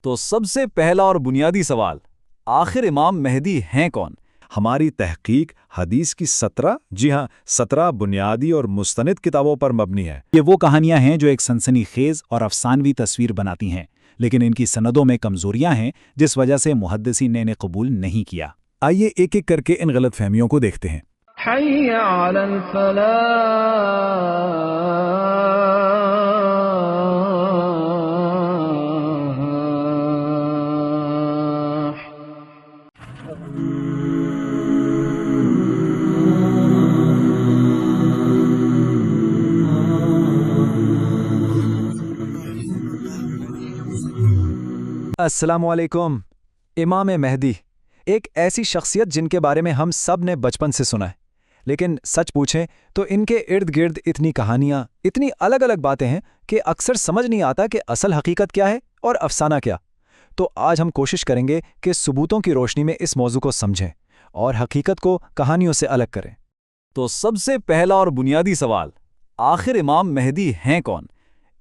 تو سب سے پہلا اور بنیادی سوال، آخر امام مہدی ہیں کون؟ ہماری تحقیق حدیث کی 17 بنیادی اور مستند کتابوں پر مبنی ہے۔ یہ وہ کہانیاں ہیں جو ایک سنسنی خیز اور افسانوی تصویر بناتی ہیں، لیکن ان کی سندوں میں کمزوریاں ہیں جس وجہ سے محدثین نے انہیں قبول نہیں کیا۔ آئیے ایک ایک کر کے ان غلط فہمیوں کو دیکھتے ہیں۔ حي على الفلاح. السلام علیکم۔ امام مہدی ایک ایسی شخصیت جن کے بارے میں ہم سب نے بچپن سے سنا ہے، لیکن سچ پوچھیں تو ان کے ارد گرد اتنی کہانیاں، اتنی الگ الگ باتیں ہیں کہ اکثر سمجھ نہیں آتا کہ اصل حقیقت کیا ہے اور افسانہ کیا۔ تو آج ہم کوشش کریں گے کہ ثبوتوں کی روشنی میں اس موضوع کو سمجھیں اور حقیقت کو کہانیوں سے الگ کریں۔ تو سب سے پہلا اور بنیادی سوال، آخر امام مہدی ہیں کون؟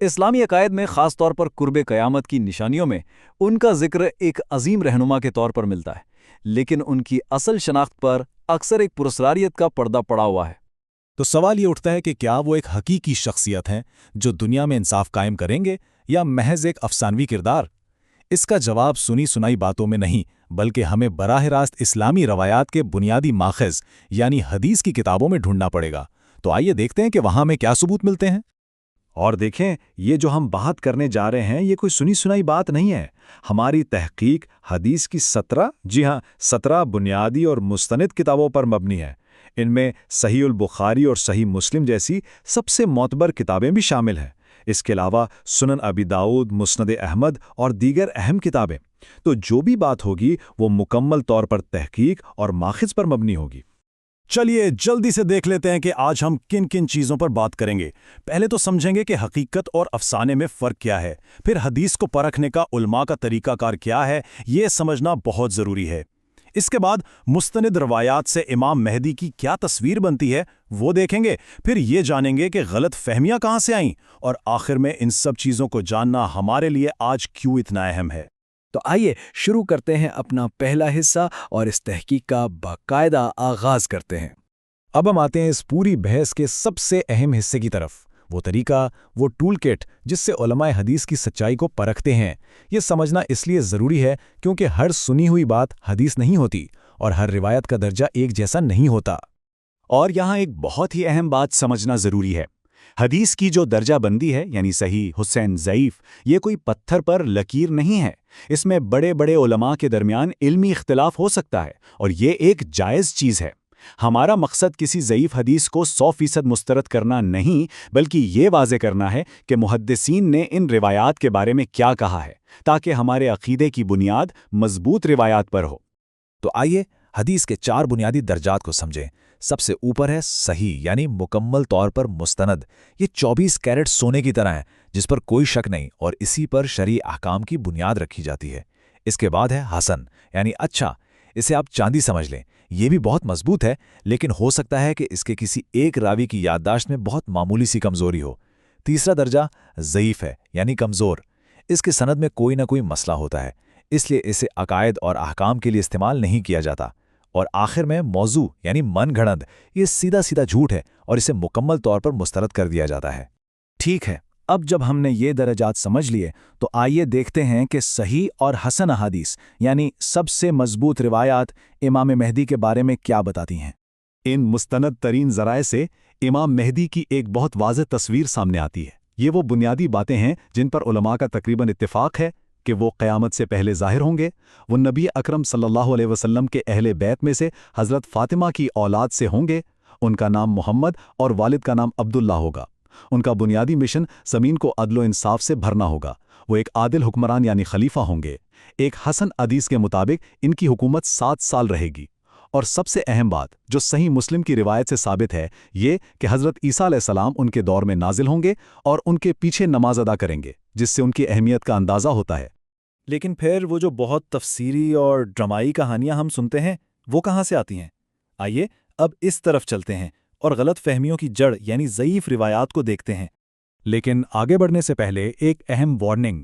اسلامی عقائد میں خاص طور پر قرب قیامت کی نشانیوں میں ان کا ذکر ایک عظیم رہنما کے طور پر ملتا ہے، لیکن ان کی اصل شناخت پر اکثر ایک پراسراریت کا پردہ پڑا ہوا ہے۔ تو سوال یہ اٹھتا ہے کہ کیا وہ ایک حقیقی شخصیت ہیں جو دنیا میں انصاف قائم کریں گے، یا محض ایک افسانوی کردار؟ اس کا جواب سنی سنائی باتوں میں نہیں، بلکہ ہمیں براہ راست اسلامی روایات کے بنیادی ماخذ یعنی حدیث کی کتابوں میں ڈھونڈنا پڑے گا۔ تو آئیے دیکھتے ہیں کہ وہاں میں کیا ثبوت ملتے ہیں۔ اور دیکھیں، یہ جو ہم بات کرنے جا رہے ہیں یہ کوئی سنی سنائی بات نہیں ہے۔ ہماری تحقیق حدیث کی 17 بنیادی اور مستند کتابوں پر مبنی ہے۔ ان میں صحیح البخاری اور صحیح مسلم جیسی سب سے معتبر کتابیں بھی شامل ہیں۔ اس کے علاوہ سنن ابی داؤد، مسند احمد اور دیگر اہم کتابیں۔ تو جو بھی بات ہوگی وہ مکمل طور پر تحقیق اور ماخذ پر مبنی ہوگی۔ چلیے جلدی سے دیکھ لیتے ہیں کہ آج ہم کن کن چیزوں پر بات کریں گے۔ پہلے تو سمجھیں گے کہ حقیقت اور افسانے میں فرق کیا ہے، پھر حدیث کو پرکھنے کا علماء کا طریقہ کار کیا ہے، یہ سمجھنا بہت ضروری ہے۔ اس کے بعد مستند روایات سے امام مہدی کی کیا تصویر بنتی ہے وہ دیکھیں گے، پھر یہ جانیں گے کہ غلط فہمیاں کہاں سے آئیں، اور آخر میں ان سب چیزوں کو جاننا ہمارے لیے آج کیوں اتنا اہم ہے۔ تو آئیے شروع کرتے ہیں اپنا پہلا حصہ اور اس تحقیق کا باقاعدہ آغاز کرتے ہیں۔ اب ہم آتے ہیں اس پوری بحث کے سب سے اہم حصے کی طرف، وہ طریقہ، وہ ٹول کٹ جس سے علماء حدیث کی سچائی کو پرکھتے ہیں۔ یہ سمجھنا اس لیے ضروری ہے کیونکہ ہر سنی ہوئی بات حدیث نہیں ہوتی، اور ہر روایت کا درجہ ایک جیسا نہیں ہوتا۔ اور یہاں ایک بہت ہی اہم بات سمجھنا ضروری ہے۔ حدیث کی جو درجہ بندی ہے، یعنی صحیح، حسن، ضعیف، یہ کوئی پتھر پر لکیر نہیں ہے۔ اس میں بڑے بڑے علماء کے درمیان علمی اختلاف ہو سکتا ہے، اور یہ ایک جائز چیز ہے۔ ہمارا مقصد کسی ضعیف حدیث کو 100% مسترد کرنا نہیں، بلکہ یہ واضح کرنا ہے کہ محدثین نے ان روایات کے بارے میں کیا کہا ہے، تاکہ ہمارے عقیدے کی بنیاد مضبوط روایات پر ہو۔ تو آئیے حدیث کے 4 بنیادی درجات کو سمجھیں۔ سب سے اوپر ہے صحیح، یعنی مکمل طور پر مستند۔ یہ 24 کیرٹ سونے کی طرح ہے جس پر کوئی شک نہیں، اور اسی پر شرعی احکام کی بنیاد رکھی جاتی ہے۔ اس کے بعد ہے حسن، یعنی اچھا، اسے آپ چاندی سمجھ لیں۔ یہ بھی بہت مضبوط ہے، لیکن ہو سکتا ہے کہ اس کے کسی ایک راوی کی یادداشت میں بہت معمولی سی کمزوری ہو۔ تیسرا درجہ ضعیف ہے، یعنی کمزور۔ اس کے سند میں کوئی نہ کوئی مسئلہ ہوتا ہے، اس لیے اسے عقائد اور احکام کے لیے استعمال نہیں کیا جاتا۔ اور آخر میں موضوع، یعنی من گھڑت، یہ سیدھا سیدھا جھوٹ ہے اور اسے مکمل طور پر مسترد کر دیا جاتا ہے۔ ٹھیک ہے، اب جب ہم نے یہ درجات سمجھ لیے تو آئیے دیکھتے ہیں کہ صحیح اور حسن احادیث، یعنی سب سے مضبوط روایات، امام مہدی کے بارے میں کیا بتاتی ہیں۔ ان مستند ترین ذرائع سے امام مہدی کی ایک بہت واضح تصویر سامنے آتی ہے۔ یہ وہ بنیادی باتیں ہیں جن پر علماء کا تقریباً اتفاق ہے کہ وہ قیامت سے پہلے ظاہر ہوں گے۔ وہ نبی اکرم صلی اللہ علیہ وسلم کے اہل بیت میں سے حضرت فاطمہ کی اولاد سے ہوں گے۔ ان کا نام محمد اور والد کا نام عبداللہ ہوگا۔ ان کا بنیادی مشن زمین کو عدل و انصاف سے بھرنا ہوگا۔ وہ ایک عادل حکمران یعنی خلیفہ ہوں گے۔ ایک حسن حدیث کے مطابق ان کی حکومت 7 سال رہے گی۔ اور سب سے اہم بات جو صحیح مسلم کی روایت سے ثابت ہے، یہ کہ حضرت عیسیٰ علیہ السلام ان کے دور میں نازل ہوں گے اور ان کے پیچھے نماز ادا کریں گے، جس سے ان کی اہمیت کا اندازہ ہوتا ہے۔ لیکن پھر وہ جو بہت تفسیری اور ڈرامائی کہانیاں ہم سنتے ہیں، وہ کہاں سے آتی ہیں؟ آئیے اب اس طرف چلتے ہیں اور غلط فہمیوں کی جڑ، یعنی ضعیف روایات کو دیکھتے ہیں۔ لیکن آگے بڑھنے سے پہلے ایک اہم وارننگ۔